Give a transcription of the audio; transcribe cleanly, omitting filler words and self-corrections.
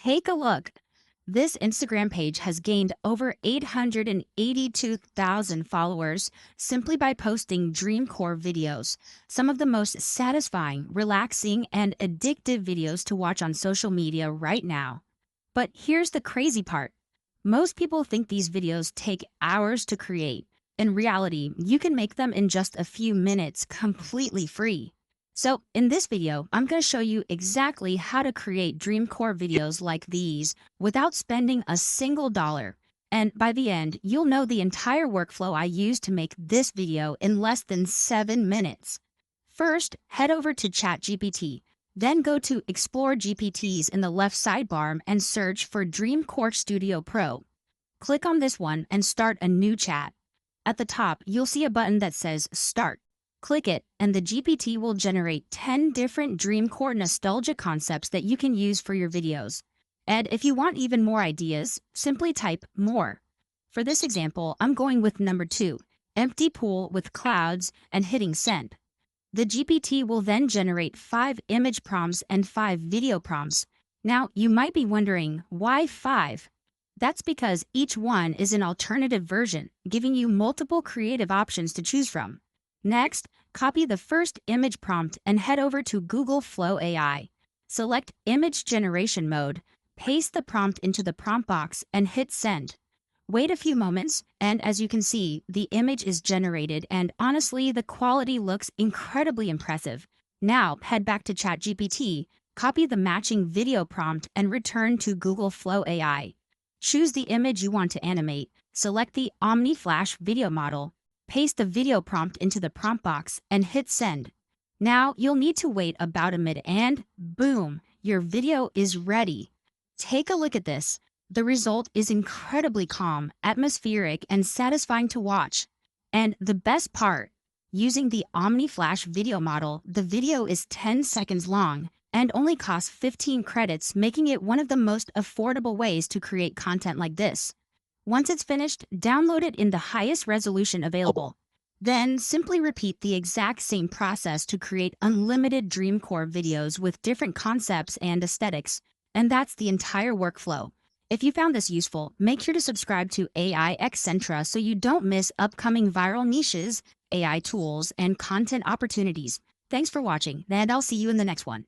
Take a look. This Instagram page has gained over 882,000 followers simply by posting dreamcore videos, some of the most satisfying, relaxing, and addictive videos to watch on social media right now. But here's the crazy part. Most people think these videos take hours to create. In reality, you can make them in just a few minutes completely free. So in this video, I'm going to show you exactly how to create dreamcore videos like these without spending a single dollar. And by the end, you'll know the entire workflow I used to make this video in less than 7 minutes. First, head over to ChatGPT. Then go to Explore GPTs in the left sidebar and search for Dreamcore Studio Pro. Click on this one and start a new chat. At the top, you'll see a button that says Start. Click it, and the GPT will generate 10 different dreamcore nostalgia concepts that you can use for your videos. And if you want even more ideas, simply type more. For this example, I'm going with number 2, empty pool with clouds, and hitting send. The GPT will then generate 5 image prompts and 5 video prompts. Now, you might be wondering, why 5? That's because each one is an alternative version, giving you multiple creative options to choose from. Next, copy the first image prompt and head over to Google Flow AI. Select Image Generation Mode, paste the prompt into the prompt box, and hit send. Wait a few moments, and as you can see, the image is generated, and honestly, the quality looks incredibly impressive. Now, head back to ChatGPT, copy the matching video prompt, and return to Google Flow AI. Choose the image you want to animate, select the Omni Flash video model, paste the video prompt into the prompt box, and hit send. Now, you'll need to wait about a minute and boom, your video is ready. Take a look at this. The result is incredibly calm, atmospheric, and satisfying to watch. And the best part, using the Omni Flash video model, the video is 10 seconds long and only costs 15 credits, making it one of the most affordable ways to create content like this. Once it's finished, download it in the highest resolution available. Then simply repeat the exact same process to create unlimited dreamcore videos with different concepts and aesthetics. And that's the entire workflow. If you found this useful, make sure to subscribe to AI Excentra so you don't miss upcoming viral niches, AI tools, and content opportunities. Thanks for watching, and I'll see you in the next one.